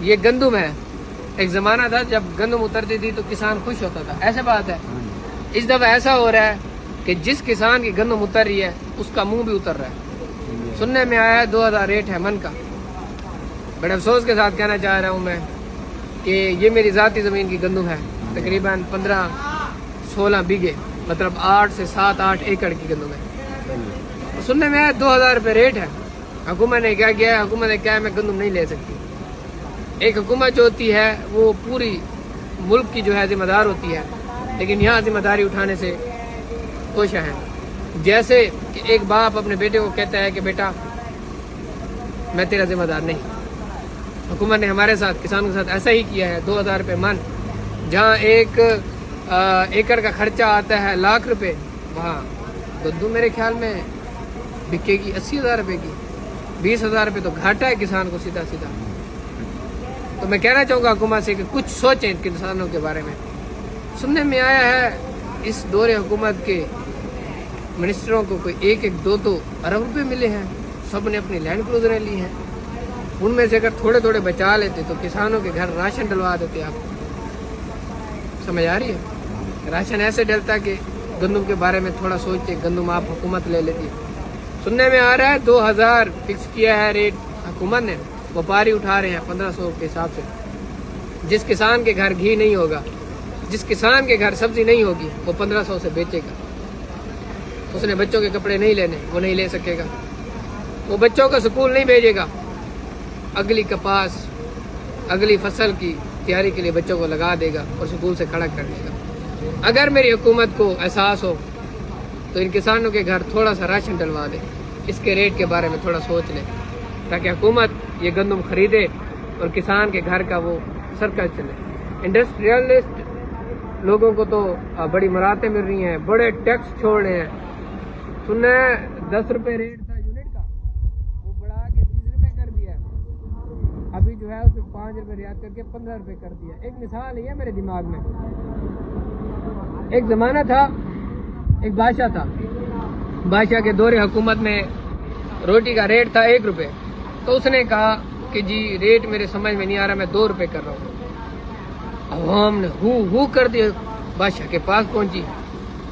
یہ گندم ہے. ایک زمانہ تھا جب گندم اترتی تھی تو کسان خوش ہوتا تھا, ایسے بات ہے. اس دفعہ ایسا ہو رہا ہے کہ جس کسان کی گندم اتر رہی ہے اس کا منہ بھی اتر رہا ہے. سننے میں آیا ہے 2000 ریٹ ہے من کا. بڑے افسوس کے ساتھ کہنا چاہ رہا ہوں میں کہ یہ میری ذاتی زمین کی گندم ہے, تقریباً 15-16 بیگھے, مطلب 8 سے 7-8 ایکڑ کی گندم ہے. سننے میں آیا 2000 روپے ریٹ ہے. حکومت نے کیا کیا ہے, حکومت نے کہا ہے میں گندم نہیں لے سکتی. ایک حکومت جو ہوتی ہے وہ پوری ملک کی جو ہے ذمہ دار ہوتی ہے, لیکن یہاں ذمہ داری اٹھانے سے کوشاں ہیں. جیسے کہ ایک باپ اپنے بیٹے کو کہتا ہے کہ بیٹا میں تیرا ذمہ دار نہیں. حکومت نے ہمارے ساتھ, کسانوں کے ساتھ ایسا ہی کیا ہے. 2000 روپے من, جہاں ایک ایکڑ کا خرچہ آتا ہے لاکھ روپے, وہاں گندم میرے خیال میں بکے گی 80,000 روپے کی. 20,000 روپے تو گھاٹا ہے کسان کو سیدھا سیدھا. تو میں کہنا چاہوں گا حکومت سے کہ کچھ سوچیں کسانوں کے بارے میں. سننے میں آیا ہے اس دور حکومت کے منسٹروں کو کوئی 1-2 ارب روپے ملے ہیں. سب نے اپنی لینڈ کروزریں لی ہیں. ان میں سے اگر تھوڑے تھوڑے بچا لیتے تو کسانوں کے گھر راشن ڈلوا دیتے. آپ سمجھ آ رہی ہے؟ راشن ایسے ڈلتا کہ گندم کے بارے میں تھوڑا سوچتے, گندم آپ حکومت لے لیتی. سننے میں آ رہا ہے 2000 فکس کیا ہے ریٹ حکومت نے, وپاری اٹھا رہے ہیں 1500 کے حساب سے. جس کسان کے گھر گھی نہیں ہوگا, جس کسان کے گھر سبزی نہیں ہوگی, وہ 1500 سے بیچے گا. اس نے بچوں کے کپڑے نہیں لینے, وہ نہیں لے سکے گا. وہ بچوں کو سکول نہیں بھیجے گا. اگلی کپاس, اگلی فصل کی تیاری کے لیے بچوں کو لگا دے گا اور سکول سے کھڑا کر دے گا. اگر میری حکومت کو احساس ہو تو ان کسانوں کے گھر تھوڑا سا راشن ڈلوا دے, اس کے ریٹ کے بارے میں تھوڑا سوچ لے, تاکہ حکومت یہ گندم خریدے اور کسان کے گھر کا وہ سرکل چلے. انڈسٹریلسٹ لوگوں کو تو بڑی مراحتیں مل رہی ہیں, بڑے ٹیکس چھوڑ رہے ہیں. سننا ہے 10 روپے ریٹ تھا یونٹ کا, وہ بڑھا کے 20 روپے کر دیا. ابھی جو ہے اسے 5 روپے ریاض کر کے 15 روپے کر دیا. ایک مثال ہے میرے دماغ میں. ایک زمانہ تھا, ایک بادشاہ تھا. بادشاہ کے دور حکومت میں روٹی کا ریٹ تھا 1 روپے. تو اس نے کہا کہ جی ریٹ میرے سمجھ میں نہیں آ رہا, میں 2 روپے کر رہا ہوں. عوام نے ہو کر دیا, بادشاہ کے پاس پہنچی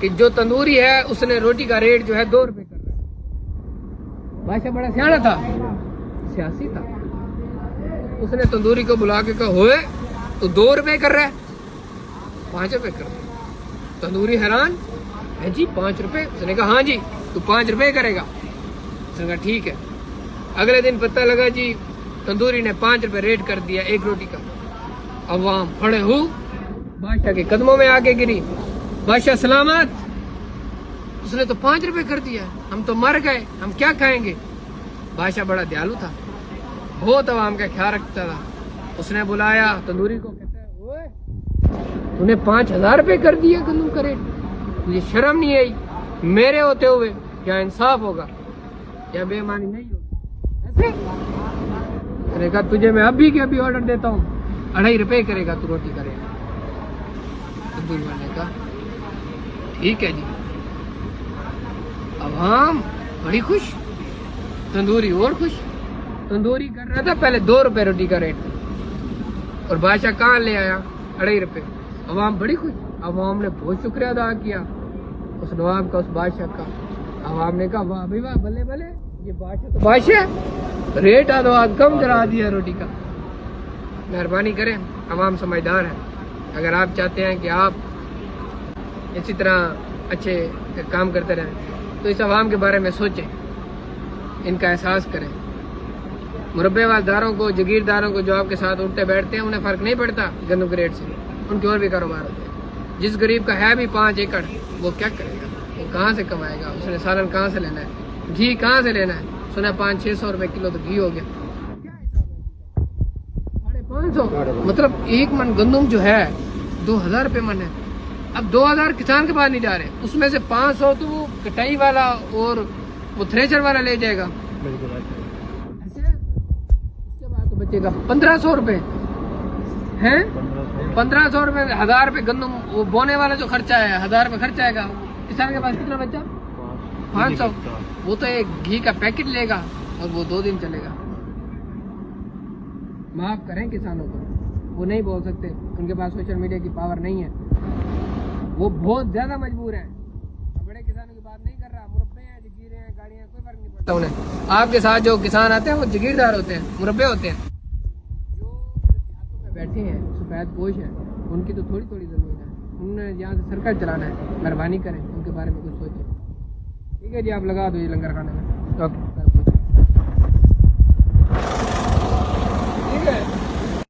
کہ جو تندوری ہے اس نے روٹی کا ریٹ جو ہے 2 روپے کر رہا ہے. بادشاہ بڑا سیاڑا تھا, سیاسی تھا. اس نے تندوری کو بلا کے کہا ہوئے تو 2 روپے کر رہا ہے, 5 روپے کر رہا ہے. تندوری حیران ہے, جی 5 روپے. اس نے کہا ہاں جی تو 5 روپے کرے گا. اس نے کہا ٹھیک ہے. اگلے دن پتہ لگا جی تندوری نے 5 روپے ریٹ کر دیا ایک روٹی کا. عوام کھڑے ہو بادشاہ کے قدموں میں آ کے گری, بادشاہ سلامت. اس نے تو 5 روپے کر دیا, ہم تو مر گئے, ہم کیا کھائیں گے. بادشاہ بڑا دیالو تھا, بہت عوام کا خیال رکھتا تھا. اس نے بلایا تندوری کو, کہتا ہے اوئے تو نے 5,000 روپے کر دیا گندم کا ریٹ, مجھے شرم نہیں آئی. میرے ہوتے ہوئے کیا انصاف ہوگا, کیا بے ایمانی نہیں ہوگی ایسے. اس نے کہا تجھے میں ابھی کے ابھی آرڈر دیتا ہوں, 2.5 روپے کرے گا تو روٹی کا ریٹ. تندوری والے نے کہا ٹھیک ہے جی. عوام بڑی خوش, تندوری اور خوش. تندوری کر رہا تھا پہلے 2 روپے روٹی کا ریٹ, اور بادشاہ کہاں لے آیا 2.5 روپے. عوام بڑی خوش. عوام نے بہت شکریہ ادا کیا اس نواب کا, اس بادشاہ کا. عوام نے کہا واہ بھائی واہ, بلے بلے, یہ بادشاہ تو بادشاہ, ریٹ آدھا کم کرا دیا روٹی کا. مہربانی کریں, عوام سمجھدار ہے. اگر آپ چاہتے ہیں کہ آپ اسی طرح اچھے کام کرتے رہیں تو اس عوام کے بارے میں سوچیں, ان کا احساس کریں. مربے والداروں کو, جگیرداروں کو جو آپ کے ساتھ اٹھتے بیٹھتے ہیں, انہیں فرق نہیں پڑتا گندم کے ریٹ سے, ان کے اور بھی کاروبار ہوتے ہیں. جس غریب کا ہے بھی 5 ایکڑ, وہ کیا کرے گا, وہ کہاں سے کمائے گا, اس نے سالن کہاں سے لینا ہے, گھی کہاں سے لینا ہے. سنا 500-600 روپے کلو تو گھی ہو گیا. 550, مطلب 1 من گندم جو ہے 2,000 روپے من ہے. اب 2,000 کسان کے پاس نہیں جا رہے, اس میں سے 500 تو وہ کٹائی والا اور وہ تھریشر والا لے جائے گا. ایسے اس کے بعد تو بچے گا 1,500 روپے ہیں. 1,500 روپے, 1,000 روپے گندم, وہ بونے والا جو خرچہ ہے 1,000 روپے خرچہ آئے گا. کسان کے پاس کتنا بچہ 500. وہ تو ایک گھی کا پیکٹ لے گا اور وہ 2 دن چلے گا. معاف کریں کسانوں کو. وہ نہیں بول سکتے, ان کے پاس سوشل میڈیا کی پاور نہیں ہے, وہ بہت زیادہ مجبور ہیں. بڑے کسانوں کی بات نہیں کر رہا, مربے ہیں, جگیرے ہیں, گاڑیاں, کوئی فرق نہیں پڑتا انہیں. آپ کے ساتھ جو کسان آتے ہیں وہ جگیردار ہوتے ہیں, مربے ہوتے ہیں. جو دیہاتوں میں بیٹھے ہیں, سفید پوش ہیں, ان کی تو تھوڑی تھوڑی زمین ہے, انہوں نے یہاں سے سرکل چلانا ہے. مہربانی کریں ان کے بارے میں کچھ سوچیں. ٹھیک ہے جی, آپ لگا دو یہ لنگر کھانے میں. اوکے.